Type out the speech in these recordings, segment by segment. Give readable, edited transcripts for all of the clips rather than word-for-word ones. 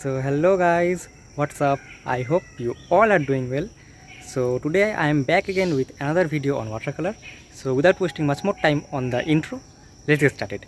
So hello guys, what's up? I hope you all are doing well. So today I am back again with another video on watercolor. So without wasting much more time on the intro, let's get started.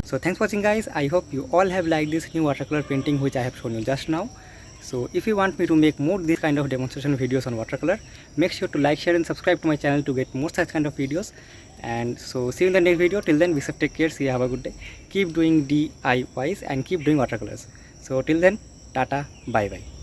So thanks for watching guys. I hope you all have liked this new watercolor painting which I have shown you just now. So if you want me to make more this kind of demonstration videos on watercolor, make sure to like, share and subscribe to my channel to get more such kind of videos. And so see you in the next video. Till then, be safe, take care, see you, have a good day, keep doing DIYs and keep doing watercolors. So till then, tata, bye bye.